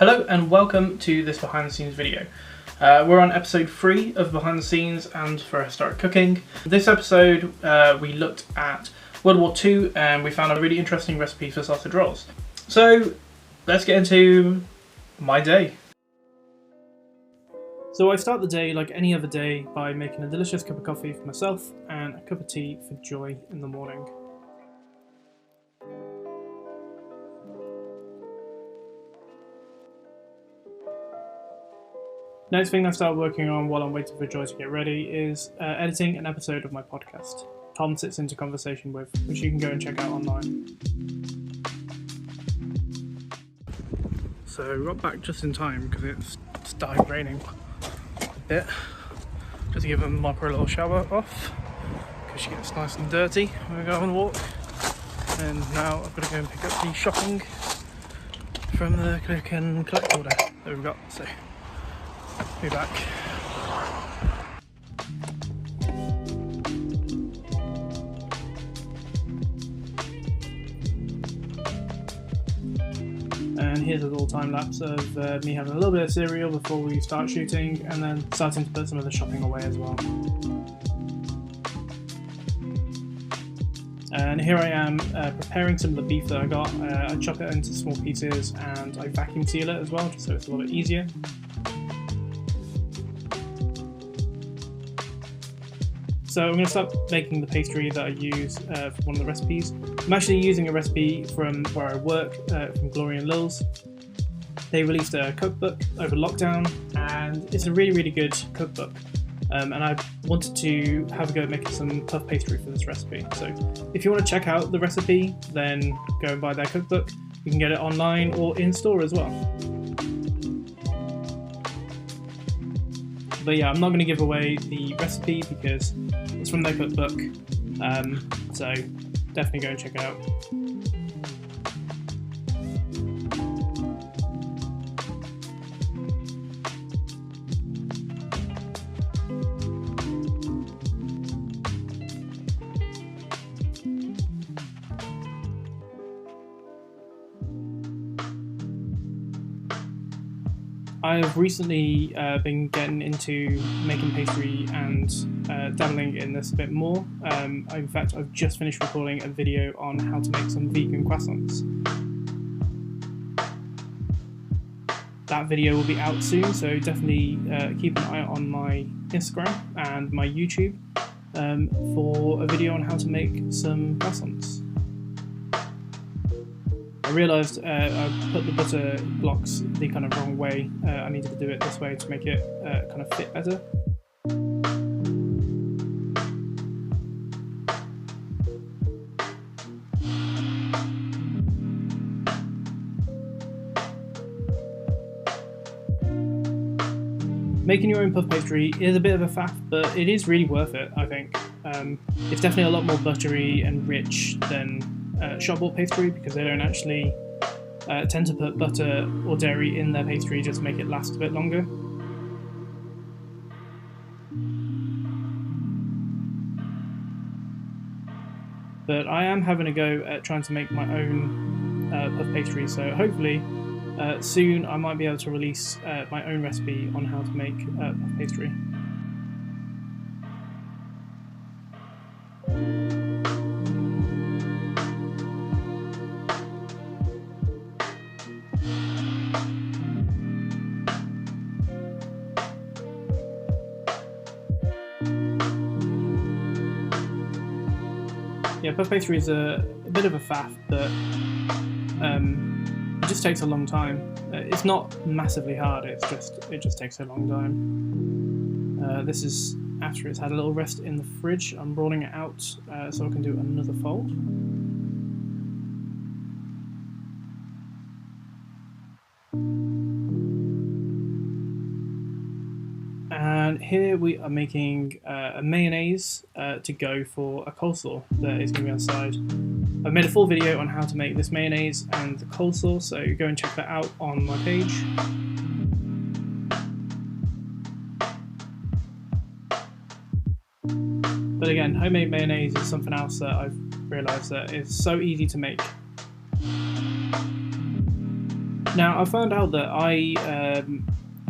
Hello and welcome to this behind the scenes video. We're on episode 3 of Behind the Scenes and for Historic Cooking. This episode we looked at World War II and we found a really interesting recipe for sausage rolls. So let's get into my day. So I start the day like any other day by making a delicious cup of coffee for myself and a cup of tea for Joy in the morning. Next thing I start working on while I'm waiting for Joy to get ready is editing an episode of my podcast, Tom Sits Into Conversation With, which you can go and check out online. So we got back just in time because it started raining a bit. Just to give Marco a little shower off because she gets nice and dirty when we go on a walk. And now I've got to go and pick up the shopping from the click and collect order that we've got. So be back. And here's a little time lapse of me having a little bit of cereal before we start shooting and then starting to put some of the shopping away as well. And here I am preparing some of the beef that I got. I chop it into small pieces and I vacuum seal it as well, just so it's a little bit easier. So I'm going to start making the pastry that I use for one of the recipes. I'm actually using a recipe from where I work, from Gloria and Lil's. They released a cookbook over lockdown and it's a really good cookbook. And I wanted to have a go at making some puff pastry for this recipe. So if you want to check out the recipe, then go and buy their cookbook. You can get it online or in store as well. But yeah, I'm not going to give away the recipe because it's from their cookbook, so definitely go and check it out. I've recently been getting into making pastry and dabbling in this a bit more. In fact, I've just finished recording a video on how to make some vegan croissants. That video will be out soon, so definitely keep an eye on my Instagram and my YouTube for a video on how to make some croissants. I realised I put the butter blocks the kind of wrong way. I needed to do it this way to make it kind of fit better. Making your own puff pastry is a bit of a faff, but it is really worth it, I think. It's definitely a lot more buttery and rich than shop-bought pastry because they don't actually tend to put butter or dairy in their pastry just to make it last a bit longer. But I am having a go at trying to make my own puff pastry, so hopefully soon I might be able to release my own recipe on how to make puff pastry. Yeah, puff pastry is a bit of a faff, but it just takes a long time. It's not massively hard, it just takes a long time. This is after it's had a little rest in the fridge. I'm rolling it out so I can do another fold. And here we are making a mayonnaise to go for a coleslaw that is going to be on the side. I've made a full video on how to make this mayonnaise and the coleslaw, so go and check that out on my page. But again, homemade mayonnaise is something else that I've realised that is so easy to make. Now I found out that I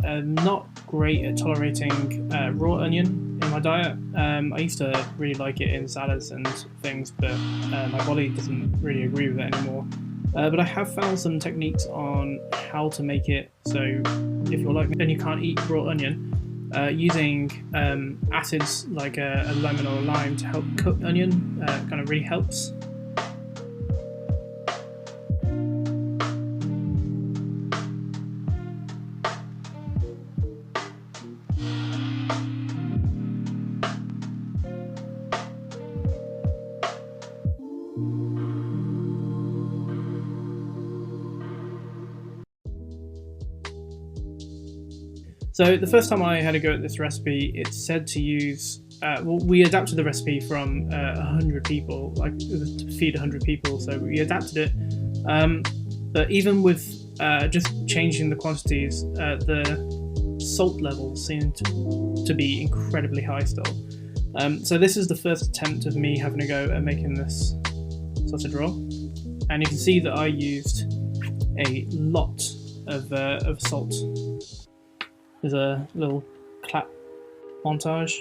am not great at tolerating raw onion in my diet. I used to really like it in salads and things, but my body doesn't really agree with it anymore. But I have found some techniques on how to make it so if you're like me and you can't eat raw onion, using acids like a lemon or a lime to help cook onion kind of really helps. So the first time I had a go at this recipe, it said to use, well, we adapted the recipe from 100 people, like it was to feed 100 people, so we adapted it. But even with just changing the quantities, the salt levels seemed to be incredibly high still. So this is the first attempt of me having a go at making this sausage roll. And you can see that I used a lot of salt. There's a little clap montage.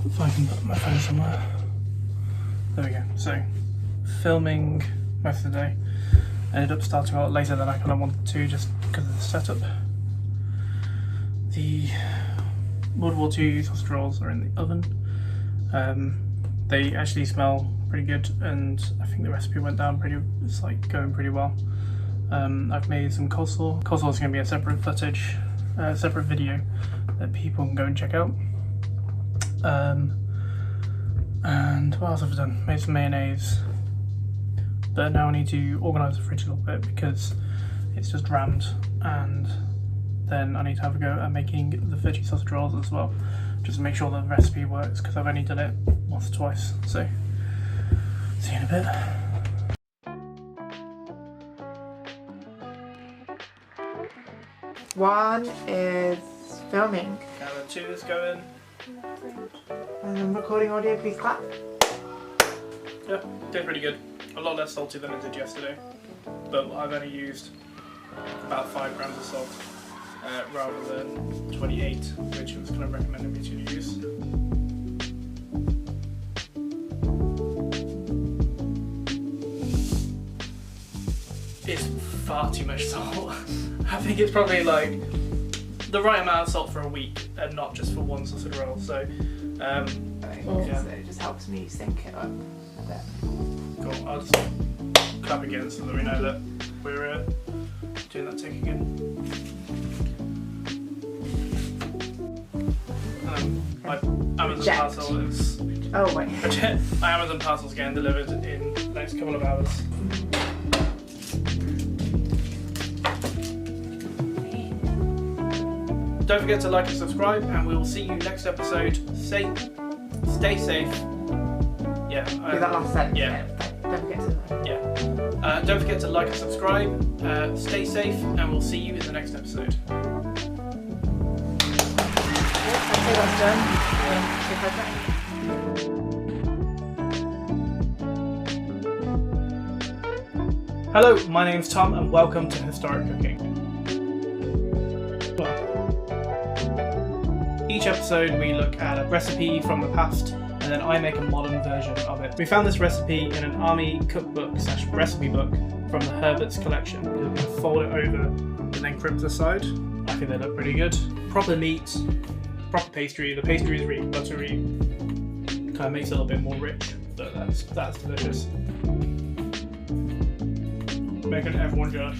If I can put my phone somewhere. There we go. So, filming most of the day. Ended up starting a lot later than I kind of wanted to just because of the setup. The World War II sausage rolls are in the oven. They actually smell pretty good, and I think the recipe went down it's like going pretty well. I've made some coleslaw. Coleslaw is going to be a separate footage, separate video that people can go and check out. And what else have I done? Made some mayonnaise, but now I need to organise the fridge a little bit because it's just rammed, and then I need to have a go at making the veggie sausage rolls as well, just to make sure the recipe works because I've only done it once or twice. So see you in a bit. One is filming. Camera 2 is going. And recording audio, please clap. Yeah, did pretty good. A lot less salty than I did yesterday, but I've only used about 5 grams of salt rather than 28, which was kind of recommended me to use. It's far too much salt. I think it's probably like the right amount of salt for a week and not just for one sausage roll. So, yeah. So it just helps me sync it up a bit. Cool. I'll just clap again so that we know that we're doing that take again. My Amazon parcel is. Oh wait. My Amazon parcel's getting delivered in the next couple of hours. Don't forget to like and subscribe, and we will see you next episode. Stay safe. Yeah. Do that last sentence. Yeah. Don't forget to. Yeah. Don't forget to like and subscribe. Stay safe, and we'll see you in the next episode. Okay, that's done. Say bye bye. Hello, my name's Tom, and welcome to Historic Cooking. Each episode we look at a recipe from the past, and then I make a modern version of it. We found this recipe in an army cookbook / recipe book from the Herbert's collection. We're going to fold it over and then crimp the side. I think they look pretty good. Proper meat, proper pastry. The pastry is really buttery. Kind of makes it a little bit more rich, but that's delicious. Making everyone jealous.